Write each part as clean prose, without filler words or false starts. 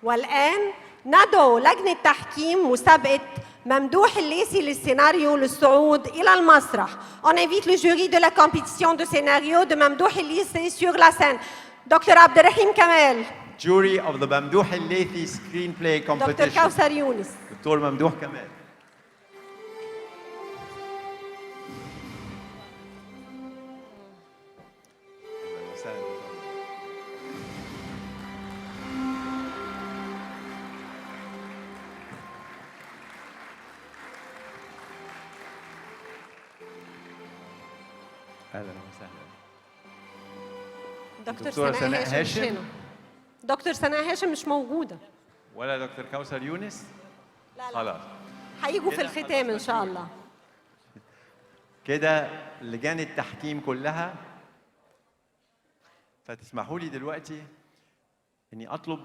والآن ندعو لجنة تحكيم مسابقة ممدوح الليثي للسيناريو للصعود إلى المسرح. On invite le jury de la compétition de scénario de Mamdouh El-Lethi sur la scène. Dr. Abderrahim Kamel. Jury of the Mamdouh El-Lethi Screenplay Competition. Dr. Kawsar Younis. دكتور ممدوح كمال. اهلا وسهلا. دكتور سناء هاشم. دكتور سناء هاشم مش موجودة. ولا دكتور كوثر يونس؟ لا لا. خلاص. هيجوا في الختام إن شاء الله. كده لجان التحكيم كلها. فتسمحوا لي دلوقتي إني أطلب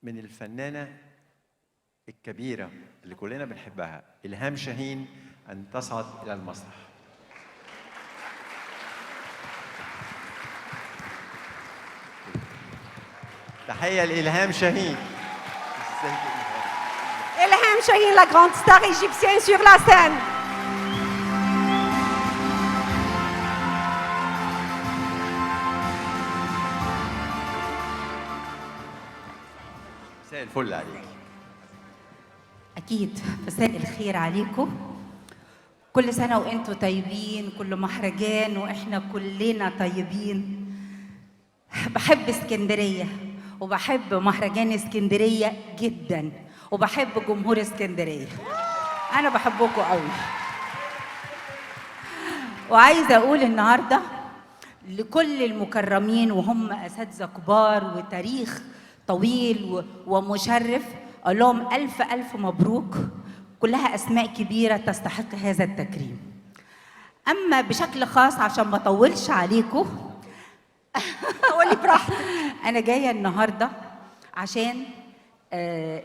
من الفنانة الكبيرة اللي كلنا بنحبها إلهام شاهين أن تصعد إلى المسرح. تحية لإلهام شاهين. إلهام شاهين, la grande star égyptienne sur la scène. مساء الفل عليك. أكيد مساء الخير عليكم. كل سنة وأنتم طيبين، كل مهرجان وإحنا كلنا طيبين. بحب اسكندرية وبحب مهرجان اسكندرية جدا وبحب جمهور اسكندرية. أنا بحبكم قوي. وعايزة أقول النهاردة لكل المكرمين وهم أساتذة كبار وتاريخ طويل ومشرف، أقول لهم ألف ألف مبروك. كلها أسماء كبيرة تستحق هذا التكريم. أما بشكل خاص عشان ما أطولش عليكم قولي براحتك. أنا جاية النهاردة عشان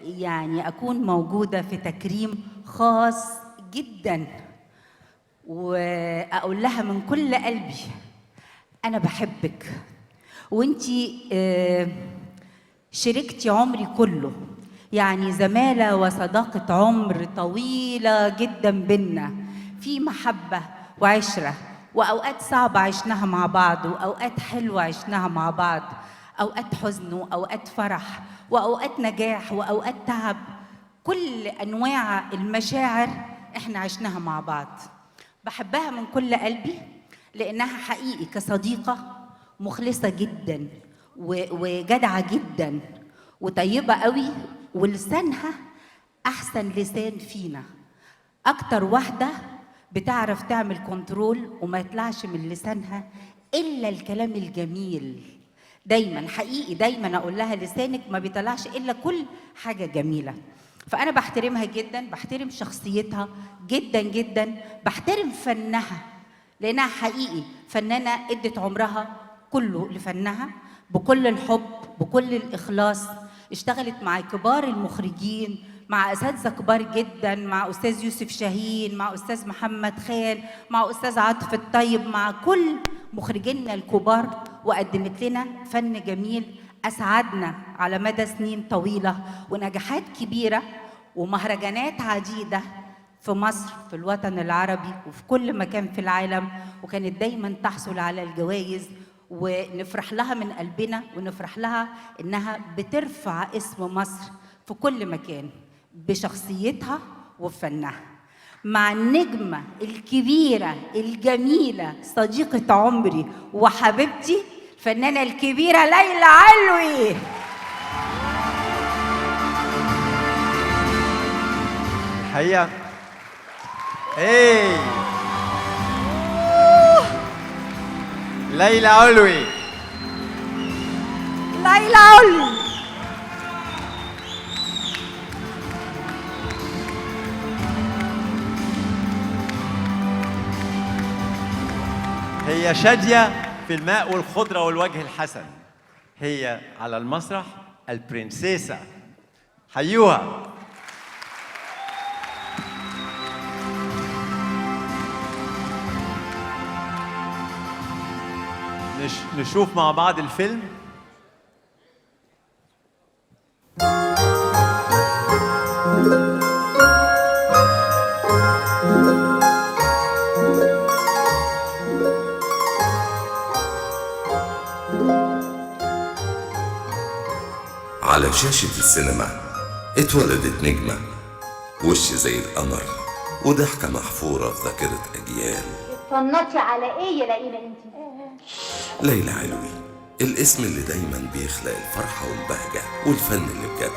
يعني أكون موجودة في تكريم خاص جدا، وأقول لها من كل قلبي أنا بحبك، وأنتي شريكتي عمري كله، يعني زمالة وصداقة عمر طويلة جدا بينا، في محبة وعشرة، وأوقات صعبة عشناها مع بعض، وأوقات حلوة عشناها مع بعض، أوقات حزن وأوقات فرح وأوقات نجاح وأوقات تعب. كل أنواع المشاعر إحنا عشناها مع بعض. بحبها من كل قلبي لأنها حقيقي كصديقة مخلصة جدا وجدعة جدا وطيبة قوي، ولسانها أحسن لسان فينا. أكتر واحدة بتعرف تعمل كنترول وما يطلعش من لسانها إلا الكلام الجميل. دايما حقيقي دايما أقول لها لسانك ما بيطلعش إلا كل حاجة جميلة. فأنا بحترمها جدا، بحترم شخصيتها جدا جدا، بحترم فنها لأنها حقيقي فنانة ادت عمرها كله لفنها بكل الحب بكل الإخلاص. اشتغلت مع كبار المخرجين، مع أساتذة كبار جدا، مع أستاذ يوسف شاهين، مع أستاذ محمد خان، مع أستاذ عاطف الطيب، مع كل مخرجينا الكبار، وقدمت لنا فن جميل أسعدنا على مدى سنين طويلة ونجاحات كبيرة ومهرجانات عديدة في مصر، في الوطن العربي وفي كل مكان في العالم، وكانت دايما تحصل على الجوائز، ونفرح لها من قلبنا ونفرح لها إنها بترفع اسم مصر في كل مكان بشخصيتها وفنها. مع النجمة الكبيرة الجميلة صديقة عمري وحبيبتي الفنانة الكبيرة ليلى علوي. الحقيقة ليلى علوي. ليلى علوي. هي شادية في الماء والخضرة والوجه الحسن، هي على المسرح البرنسيسة. حيوها. نشوف مع بعض الفيلم. على شاشة السينما اتولدت نجمة، وش زي القمر وضحكة محفورة في ذاكرة أجيال. اتفنطي على ايه يا لقينا انت؟ ليلى علوي، الاسم اللي دايما بيخلق الفرحة والبهجة والفن اللي بجد.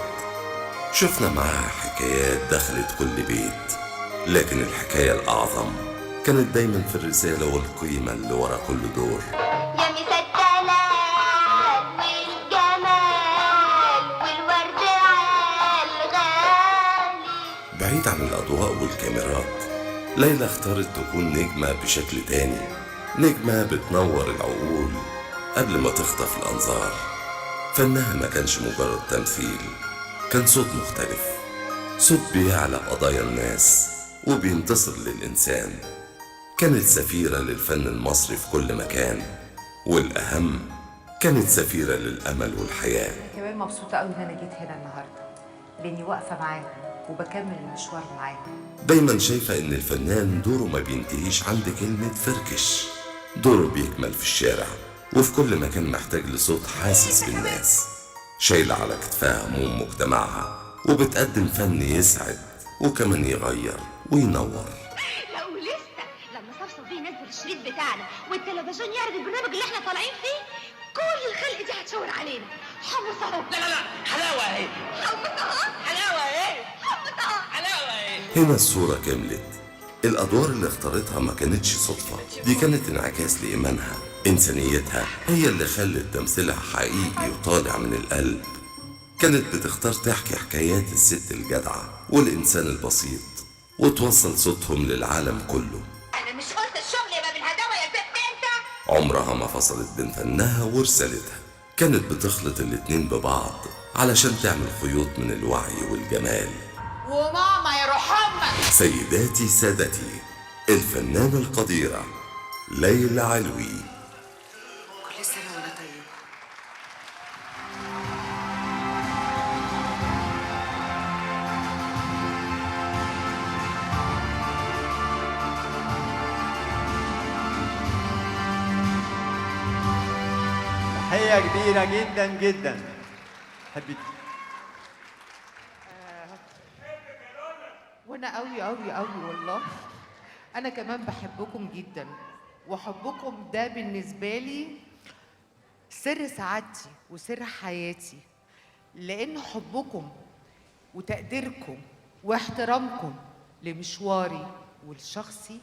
شفنا معاها حكايات دخلت كل بيت، لكن الحكاية الأعظم كانت دايما في الرسالة والقيمة اللي ورا كل دور. يا مسا الدلال والجمال والورد عالغالي. بعيد عن الأضواء والكاميرات، ليلى اختارت تكون نجمة بشكل تاني، نجمة بتنور العقول قبل ما تخطف الأنظار. فنها ما كانش مجرد تمثيل، كان صوت مختلف، صوت بيعلى قضايا الناس وبينتصر للإنسان. كانت سفيرة للفن المصري في كل مكان، والأهم كانت سفيرة للأمل والحياة. كمان مبسوطة قوي إن أنا جيت هنا النهاردة، لأني واقفة معاهم وبكمل المشوار معاهم. دايما شايفة إن الفنان دوره ما بينتهيش عند كلمة فركش، دوره بيكمل في الشارع وفي كل مكان محتاج لصوت حاسس بالناس. شايلة على كتفها هموم مجتمعها وبتقدم فن يسعد وكمان يغير وينور. لو لسه لما صرصر بيه ينزل الشريط بتاعنا والتلفزيون يعرض البرنامج اللي احنا طالعين فيه، كل الخلق دي هتشاور علينا. حمص اهو. لا حلاوة اهي. حمص اهو. حلاوة اهي. حمص اهو. حلاوة اهي. هنا الصورة كملت. الأدوار اللي اختارتها ما كانتش صدفة، دي كانت انعكاس لإيمانها. إنسانيتها هي اللي خلت تمثيلها حقيقي وطالع من القلب. كانت بتختار تحكي حكايات الست الجدعة والإنسان البسيط وتوصل صوتهم للعالم كله. انا مش قلت الشغل يبقى بالهداوه يا ست انت؟ عمرها ما فصلت بين فنها ورسالتها، كانت بتخلط الاتنين ببعض علشان تعمل خيوط من الوعي والجمال. وماما يا روح امك. سيداتي سادتي، الفنانة القديرة ليلى علوي. كل سنة وأنا طيبة. تحية كبيرة جدا جدا. حبيت وانا قوي قوي قوي والله. انا كمان بحبكم جدا، وحبكم ده بالنسبه لي سر سعادتي وسر حياتي، لان حبكم وتقديركم واحترامكم لمشواري والشخصي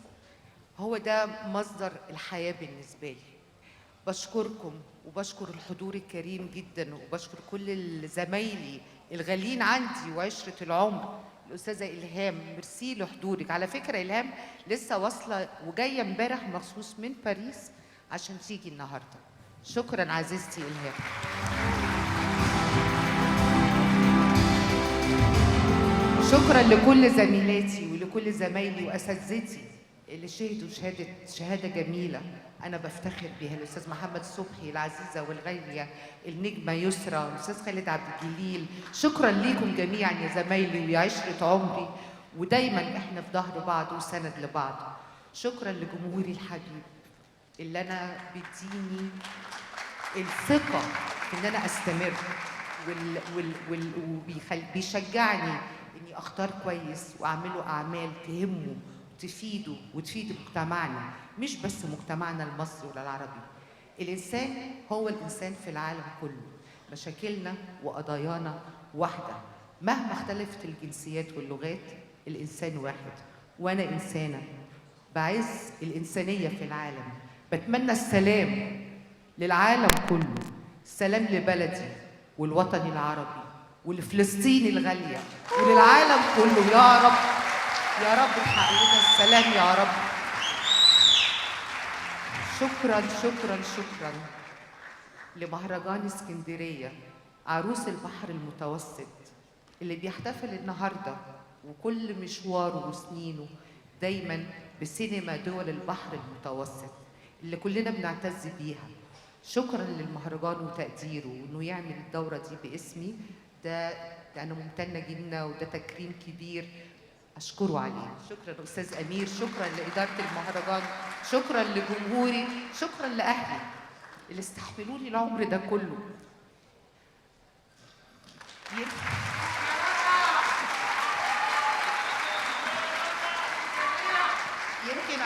هو ده مصدر الحياه بالنسبه لي. بشكركم وبشكر الحضور الكريم جدا، وبشكر كل زمايلي الغاليين عندي وعشرة العمر. الأستاذة إلهام، ميرسي لحضورك. على فكرة إلهام لسه واصلة وجاية امبارح مخصوص من باريس عشان تيجي النهاردة. شكرا عزيزتي إلهام. شكرا لكل زميلاتي ولكل زمايلي وأساتذتي اللي شهدوا شهادة جميلة أنا بفتخر بيها. الأستاذ محمد صبحي العزيزة والغالية، النجمة يسرى، الأستاذ خالد عبد الجليل. شكرا ليكم جميعا يا زمايلي ويا عشرة عمري، ودايما احنا في ظهر بعض وسند لبعض. شكرا لجمهوري الحبيب اللي أنا بيديني الثقة في إن أنا أستمر وبيشجعني إني أختار كويس وأعمله أعمال تهمه تفيده وتفيد مجتمعنا، مش بس مجتمعنا المصري ولا العربي. الإنسان هو الإنسان في العالم كله، مشاكلنا وقضايانا واحدة مهما اختلفت الجنسيات واللغات. الإنسان واحد، وأنا إنسانة بعز الإنسانية في العالم. بتمنى السلام للعالم كله، السلام لبلدي والوطن العربي ولفلسطين الغالية وللعالم كله. يا رب يا رب تحقق لنا السلام يا رب. شكرا شكرا شكرا لمهرجان اسكندرية عروس البحر المتوسط اللي بيحتفل النهارده وكل مشواره وسنينه دايما بسينما دول البحر المتوسط اللي كلنا بنعتز بيها. شكرا للمهرجان وتقديره وانه يعمل الدورة دي باسمي. ده انا ممتنة جدا وده تكريم كبير أشكره عليه. شكرا أستاذ أمير، شكرا لإدارة المهرجان، شكرا لجمهوري، شكرا لأهلي اللي استحملوني العمر ده كله.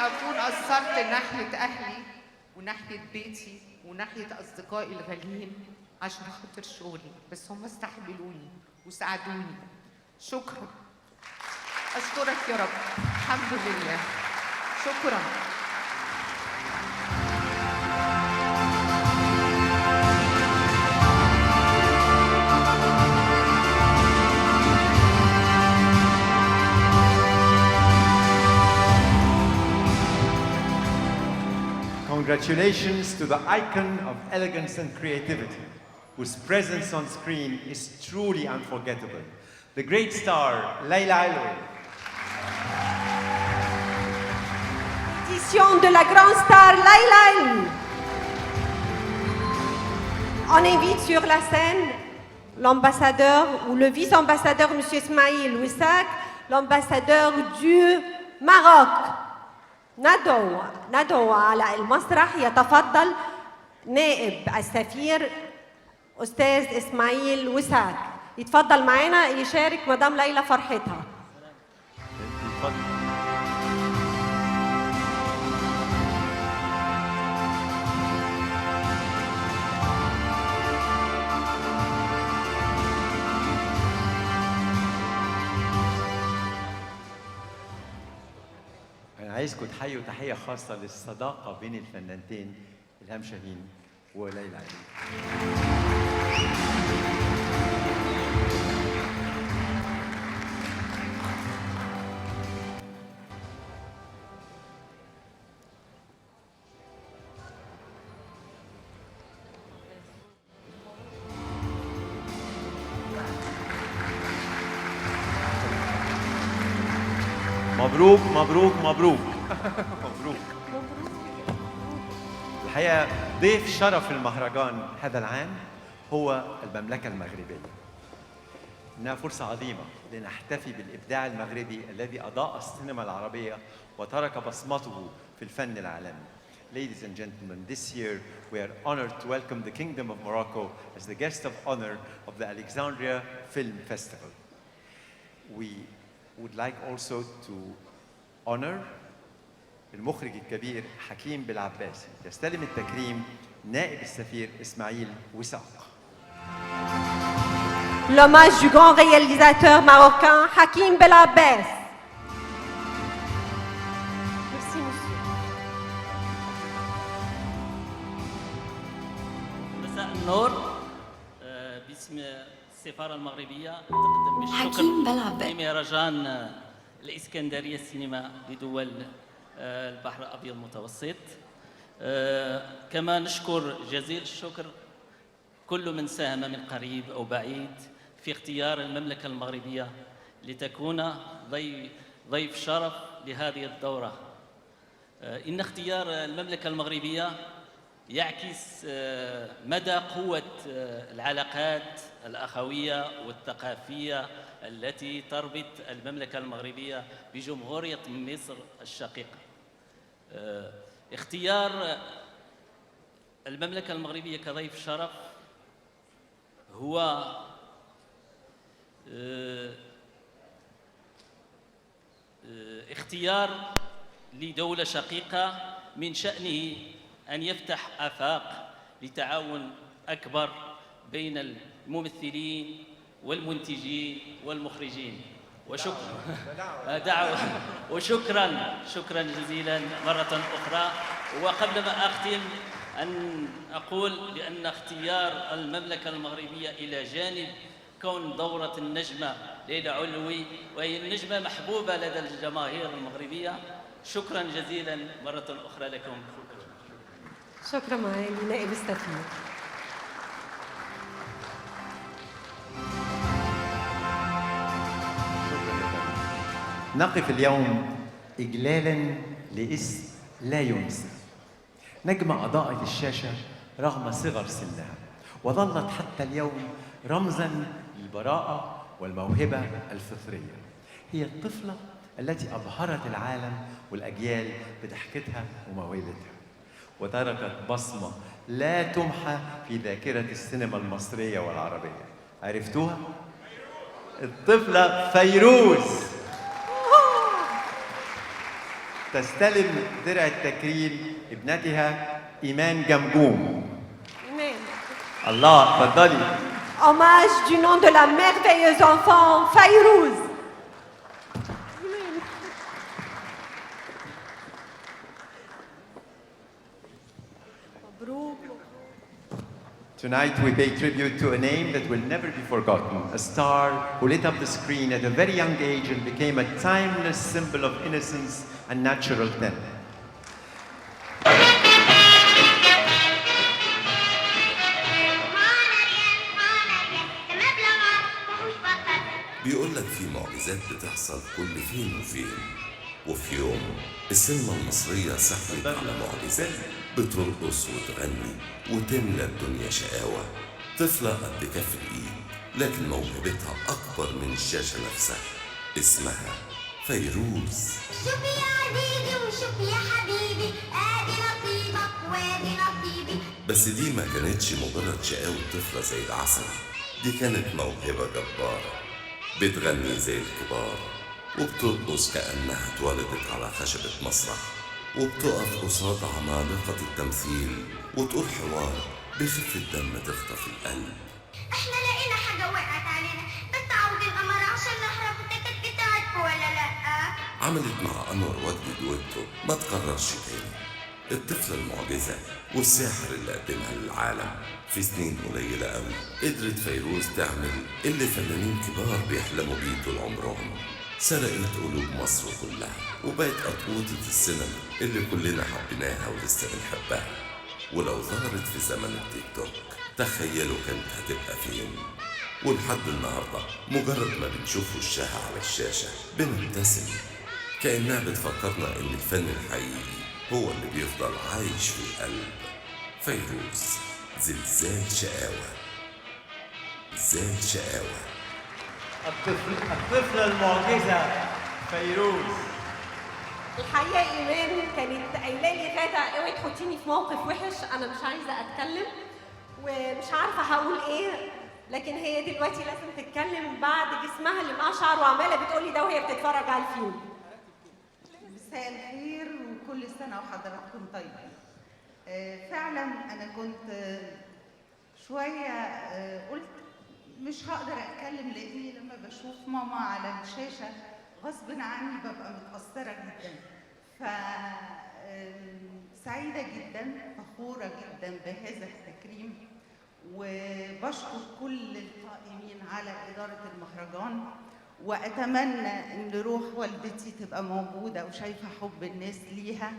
اكون قصرت ناحيه اهلي وناحيه بيتي وناحيه اصدقائي الغاليين عشان خاطر شغلي، بس هم استحملوني وساعدوني. شكرا. اشكرك يا رب. الحمد لله. شكرا. Congratulations to the icon of elegance and creativity, whose presence on screen is truly unforgettable. The great star, Layla Alwi. Édition de la grande star Layla Alwi. On invite sur la scène l'ambassadeur ou le vice-ambassadeur M. Ismail Wissak, l'ambassadeur du Maroc. ندعو على المسرح يتفضل نائب السفير أستاذ إسماعيل وساك، يتفضل معنا يشارك مدام ليلى فرحتها. عايزكم تحيوا تحية خاصة للصداقة بين الفنانتين إلهام شاهين وليلى علوي. مبروك مبروك مبروك مبروك. الحقيقة ضيف شرف المهرجان هذا العام هو المملكة المغربية. إنها فرصة عظيمة لنحتفي بالإبداع المغربي الذي أضاء السينما العربية وترك بصمته في الفن العالمي. Ladies and gentlemen, this year we are honored to welcome the Kingdom of Morocco as the guest of honor of the Alexandria Film Festival. We would like also to honor المخرج الكبير حكيم بالعباسي. يستلم التكريم نائب السفير إسماعيل وساق. L'hommage du grand réalisateur marocain Hakim Belabbès. Merci monsieur. مساء النور. باسم السفارة المغربية نتقدم بالشكر لمهرجان الإسكندرية السينما لدول البحر الأبيض المتوسط. كما نشكر جزيل الشكر كل من ساهم من قريب أو بعيد في اختيار المملكة المغربية لتكون ضيف شرف لهذه الدورة. إن اختيار المملكة المغربية يعكس مدى قوة العلاقات الأخوية والثقافية التي تربط المملكة المغربية بجمهورية مصر الشقيقة. اختيار المملكة المغربية كضيف شرف هو اختيار لدولة شقيقة من شأنه أن يفتح آفاق لتعاون أكبر بين الممثلين والمنتجين والمخرجين. وشكرا جزيلا مرة أخرى. وقبل ما أختم أن أقول بأن اختيار المملكة المغربية إلى جانب كون دورة النجمة ليلى علوي وهي النجمة محبوبة لدى الجماهير المغربية. شكرا جزيلا مرة أخرى لكم. شكرا معالي نائب السفير. نقف اليوم إجلالاً لاسم لا ينسى، نجمة أضاءت الشاشة رغم صغر سنها وظلت حتى اليوم رمزاً للبراءة والموهبة الفطرية. هي الطفلة التي أبهرت العالم والأجيال بضحكتها وموهبتها، وتركت بصمة لا تمحى في ذاكرة السينما المصرية والعربية. عرفتوها؟ الطفلة فيروز. تستلم درع التكريم ابنتها إيمان جمجوم. Amen. الله، تفضلي. Hommage du nom de la merveilleuse enfant Fayrouz. Tonight we pay tribute to a name that will never be forgotten, a star who lit up the screen at a very young age and became a timeless symbol of innocence and natural talent. بيقول لك في معجزات بتحصل كل فين وفين، وفي يوم السينما المصرية سحبت على معجزات بترقص وتغني وتملى الدنيا شقاوة. طفلة قد كف الإيد لكن موهبتها أكبر من الشاشة نفسها، اسمها فيروز. شوفي يا عزيزي وشوفي يا حبيبي، ادي نصيبك وادي نصيبي. بس دي ما كانتش مجرد شقاوة طفلة زي العسل، دي كانت موهبة جبارة، بتغني زي الكبار وبترقص كأنها اتولدت على خشبة مسرح، وبتقف قصاد عمالقة التمثيل وتقول حوار بخفة الدم تخطف القلب. احنا لقينا حاجة وقعت علينا، بس عاوز القمر عشان نعرف التكت بتاعتكم ولا لأ. عملت مع أنور وجدي دويتو ما تكررش تاني، الطفلة المعجزة والساحر اللي قدمها للعالم. في سنين قليلة قوي قدرت فيروز تعمل اللي فنانين كبار بيحلموا بيه طول عمرهم، سرقت قلوب مصر كلها وبقت أطوطة السينما اللي كلنا حبيناها ولسه بنحبها. ولو ظهرت في زمن التيك توك تخيلوا كانت هتبقى فين. ولحد النهارده مجرد ما بنشوف وشها على الشاشة بنبتسم، كأنها بتفكرنا إن الفن الحقيقي هو اللي بيفضل عايش في القلب. فيروز زلزال شقاوة، زلزال شقاوة. الطفلة المعجزة فيروز. الحقيقه ايمان كانت قايله لي غاده اوعي تحطيني في موقف وحش، انا مش عايزه اتكلم ومش عارفه هقول ايه، لكن هي دلوقتي لازم تتكلم بعد جسمها اللي مقشعر وعماله بتقولي ده وهي بتتفرج على الفيلم. مساء الخير وكل سنة وحضراتكم طيبين. فعلا أنا كنت شوية قلت مش هقدر أتكلم لأني لما بشوف ماما على الشاشة غصب عني ببقى متأثرة جدا. سعيدة جدا، فخورة جدا بهذا التكريم، وبشكر كل القائمين على إدارة المهرجان، وأتمنى إن روح والدتي تبقى موجودة وشايفة حب الناس ليها،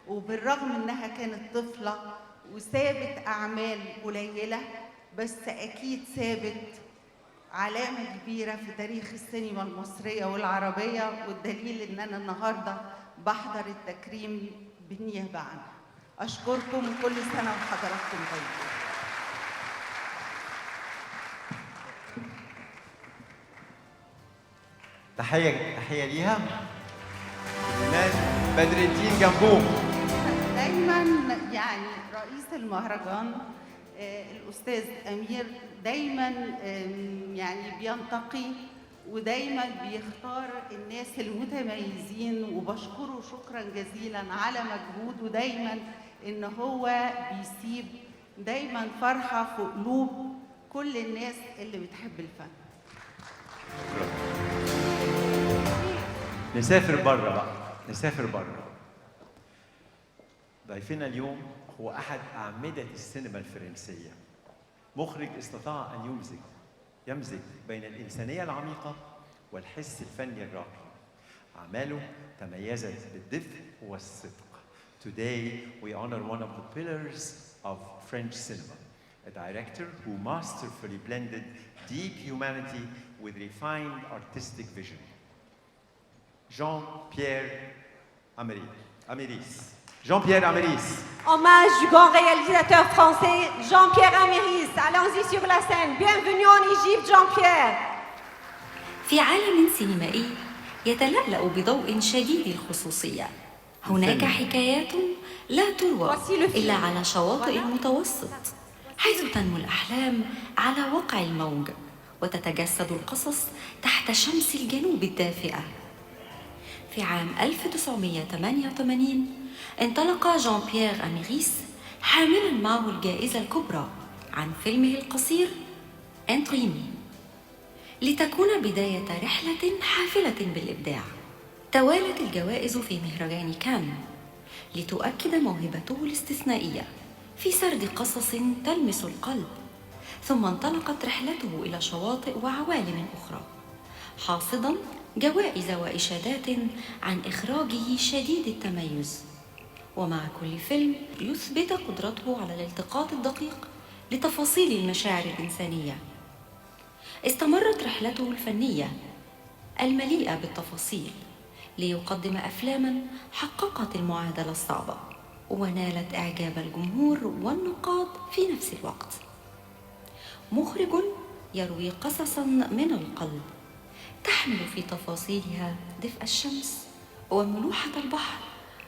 وبالرغم إنها كانت طفلة وسابت أعمال قليلة بس أكيد سابت علامة كبيرة في تاريخ السينما المصرية والعربية، والدليل إن أنا النهاردة بحضر التكريم بالنيابة عنها. أشكركم وكل سنة وحضراتكم طيبين. تحية ليها. إيمان بدر الدين جمجوم. دايما يعني رئيس المهرجان الأستاذ أمير دايما يعني بينتقي ودايما بيختار الناس المتميزين، وبشكره شكرا جزيلا على مجهوده دايما إن هو بيسيب دايما فرحة في قلوب كل الناس اللي بتحب الفن. نسافر بره بقى، نسافر بره. ضيفنا اليوم هو أحد أعمدة السينما الفرنسية، مخرج استطاع أن يمزج بين الإنسانية العميقة والحس الفني الراقي. أعماله تميزت بالدفء والصدق. Today we honor one of the pillars of French cinema, a director who masterfully blended deep humanity with refined artistic vision. Jean-Pierre Améris. Jean-Pierre Améris. Hommage du grand réalisateur français Jean-Pierre Améris. Allons-y sur la scène. Bienvenue en Égypte, Jean-Pierre. في عالم سينمائي يتلألأ بضوء شديد الخصوصية، هناك حكايات لا تروى إلا على شواطئ المتوسط، حيث تنمو الأحلام على وقع الموج وتتجسد القصص تحت شمس الجنوب الدافئة. في عام 1988 انطلق جان بيير أميريس حاملاً معه الجائزة الكبرى عن فيلمه القصير انتريمي، لتكون بداية رحلة حافلة بالإبداع. توالت الجوائز في مهرجان كان لتؤكد موهبته الاستثنائية في سرد قصص تلمس القلب، ثم انطلقت رحلته إلى شواطئ وعوالم أخرى، حاصداً جوائز وإشادات عن إخراجه شديد التميز. ومع كل فيلم يثبت قدرته على الالتقاط الدقيق لتفاصيل المشاعر الإنسانية. استمرت رحلته الفنية المليئة بالتفاصيل ليقدم أفلاماً حققت المعادلة الصعبة ونالت إعجاب الجمهور والنقاد في نفس الوقت. مخرج يروي قصصاً من القلب تحمل في تفاصيلها دفء الشمس وملوحة البحر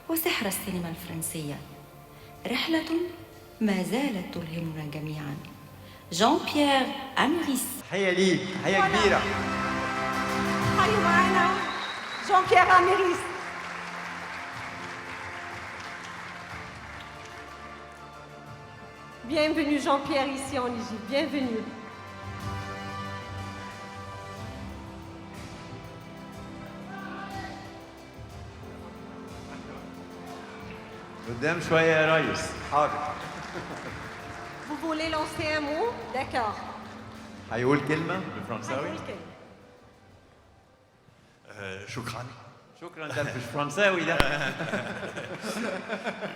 وسحر السينما الفرنسية. رحلة ما زالت تلهمنا جميعاً. جان بيير أميريس. تحية ليك، تحية كبيرة. حيوا معنا جان بيير أميريس. Bienvenue Jean-Pierre ici en Égypte. Bienvenue. قدام شوية يا ريس. حاضر. Vous voulez lancer un mot? D'accord. هيقول كلمة بالفرنساوي؟ هيقول كلمة. شكرا. شكرا، ده مش فرنساوي ده.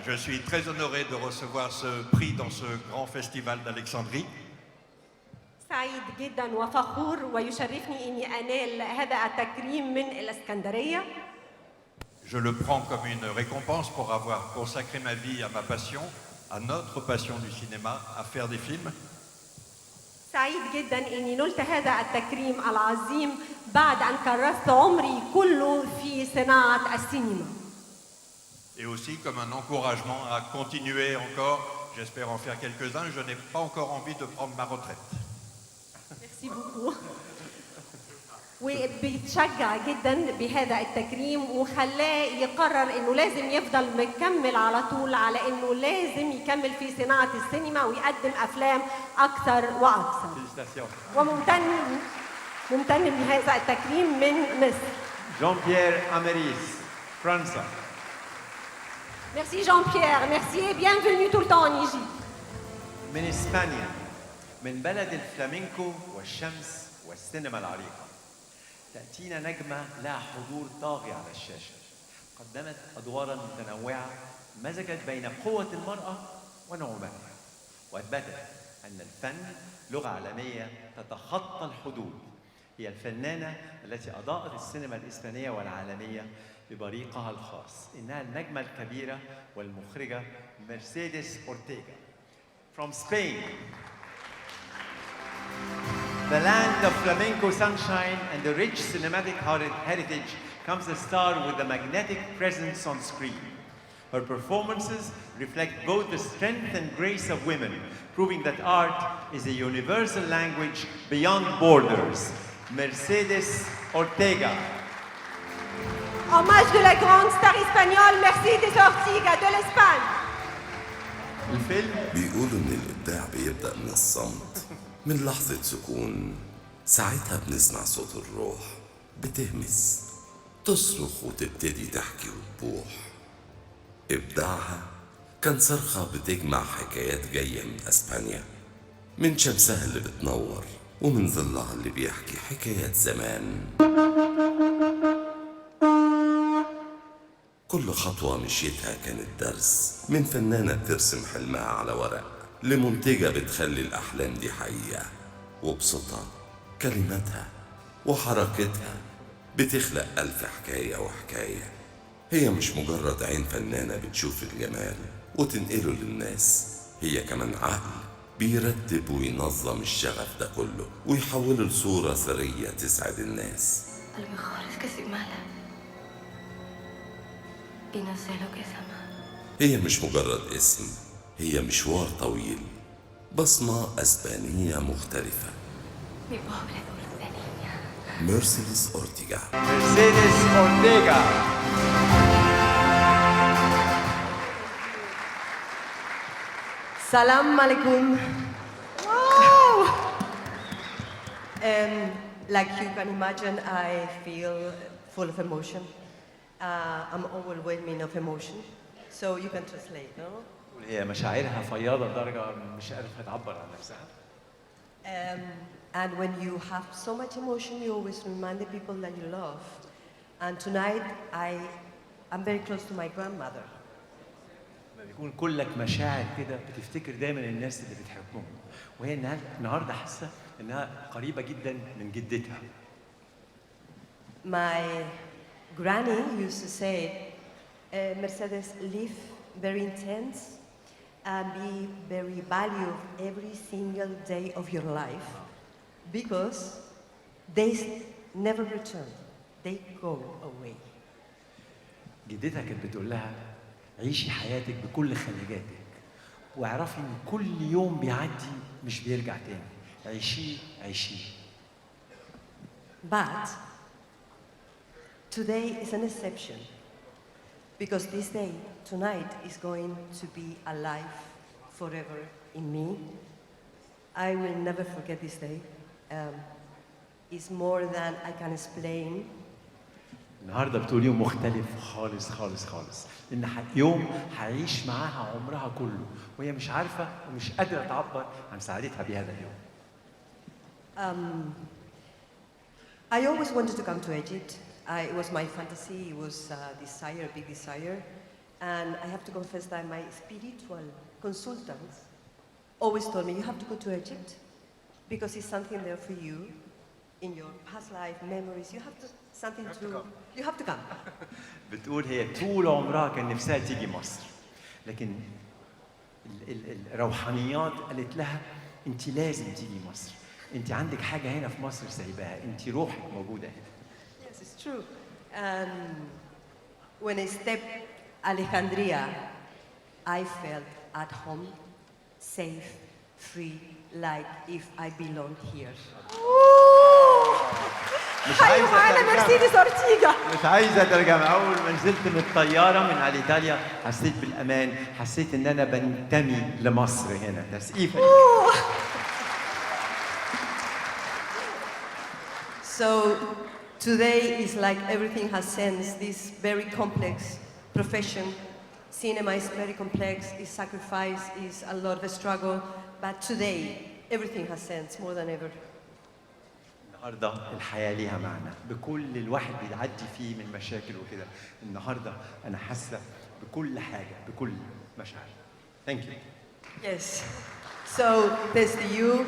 Je suis très honoré de recevoir ce prix dans ce grand festival d'Alexandrie. سعيد جدا وفخور ويشرفني اني انال هذا التكريم من الاسكندريه. Je le prends comme une récompense pour avoir consacré ma vie à ma passion, à notre passion du cinéma, à faire des films. سعيد جدا اني نلت هذا التكريم العظيم بعد ان كرست عمري كله في صناعه السينما. Et aussi comme un encouragement à continuer encore. J'espère en faire quelques-uns. Je n'ai pas encore envie de prendre ma retraite. Merci beaucoup. وبيتشجع جدا بهذا التكريم وخلاه يقرر انه لازم يفضل مكمل على طول على انه لازم يكمل في صناعه السينما ويقدم افلام اكثر واكثر. ممتن بهذا التكريم من مصر. جان بيير أميريس، فرنسا. Merci Jean-Pierre, merci et bienvenue tout le temps en Égypte. من إسبانيا، من بلد الفلامينكو والشمس والسينما العريقة، تأتينا نجمة لها حضور طاغي على الشاشة. قدمت أدواراً متنوعة مزجت بين قوة المرأة ونعومتها، وأثبتت أن الفن لغة عالمية تتخطى الحدود. هي الفنانة التي أضاءت السينما الإسبانية والعالمية ببريقها الخاص. إنها النجمة الكبيرة والمخرجة مرسيدس أورتيغا. From Spain, the land of flamenco sunshine and the rich cinematic heritage, comes a star with a magnetic presence on screen. Her performances reflect both the strength and grace of women, proving that art is a universal language beyond borders. Mercedes Ortega. Hommage de la grande star espagnole Mercedes Ortega de l'Espagne. الفيلم بيقولوا إن الإبداع بيبدأ من الصمت، من لحظة سكون. ساعتها بنسمع صوت الروح بتهمس، تصرخ وتبتدي تحكي وتبوح. إبداعها كان صرخة بتجمع حكايات جاية من أسبانيا، من شمسها اللي بتنور ومن ظلها اللي بيحكي حكايات زمان. كل خطوة مشيتها كانت درس، من فنانة بترسم حلمها على ورق لمنتجة بتخلي الأحلام دي حقيقة، وبصوتها كلماتها وحركتها بتخلق ألف حكاية وحكاية. هي مش مجرد عين فنانة بتشوف الجمال وتنقله للناس، هي كمان عقل بيرتب وينظم الشغف ده كله ويحوله لصورة ثرية تسعد الناس. هي مش مجرد اسم، هي مشوار طويل، بصمة أسبانية مختلفة. مرسيدس أورتيغا. Mercedes Ortega. Salam alaikum. Like you can imagine, I feel full of emotion. I'm overwhelming of emotion. So you can translate, no? هي مشاعرها فياضة لدرجة مش عارفة تعبر عن نفسها. And when you have so much emotion, you always remind the people that you love. And tonight, I'm very close to my grandmother. لما بيكون كلك مشاعر كده بتفتكر دايما الناس اللي بتحبهم، وهي النهارده حاسة إنها قريبة جدا من جدتها. My granny used to say, Mercedes, live very intense and be very value of every single day of your life because they never return, they go away. جدتها كانت بتقول لها عيشي حياتك بكل خلاجاتك واعرفي ان كل يوم بيعدي مش بيرجع تاني، عيشيه. But today is an exception because this day, tonight, is going to be alive forever in me. I will never forget this day. It's more than I can explain. النهارده بتقول يوم مختلف خالص خالص خالص، ان يوم هعيش معاها عمرها كله وهي مش عارفه ومش قادره تعبر عن سعادتها بهذا اليوم. I always wanted to come to Egypt. It was my fantasy, it was a desire, a big desire. And I have to confess that my spiritual consultants always told me, you have to go to Egypt because it's something there for you in your past life, memories. You have to come. بتقول هي طول عمرها كان نفسها تيجي مصر، لكن الروحانيات قالت لها انت لازم تيجي مصر، انت عندك حاجه هنا في مصر سايباها، انت روحك موجوده هنا. Yes, it's true. When I stepped Alejandria, I felt at home, safe, free, like if I belonged here. مش عايزه معانا مرسيدس اورتيجا. مش عايزه ترجم. اول ما نزلت من الطياره من على ايطاليا حسيت بالامان، حسيت ان انا بنتمي لمصر هنا. تسقيفه. So today is like everything has sense. This very complex profession, cinema is very complex. Is sacrifice, is a lot of struggle. But today everything has sense more than ever. النهارده الحياه ليها معنى بكل الواحد بيعدي فيه من مشاكل وكده. النهارده انا حاسه بكل حاجه بكل مشاعر. Thank you. Yes. So thanks to you.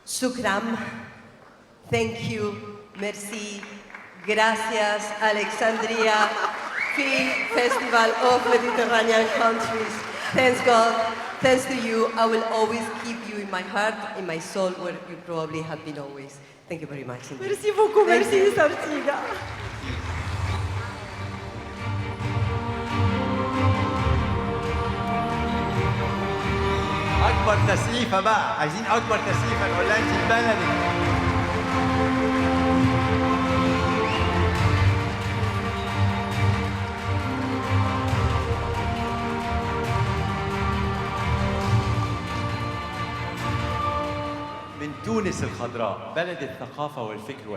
Shukram. Thank you. Merci. Gracias, Alexandria Film Festival of Mediterranean Countries. Thanks God. Thanks to you. I will always keep you in my heart, in my soul, where you probably have been always. Thank you very much. Merci beaucoup, Mercedes Ortiga. اكبر تسقيفه بقى، عايزين اكبر تسقيفه نقول لها انت البلد. من تونس الخضراء، بلد الثقافه والفكر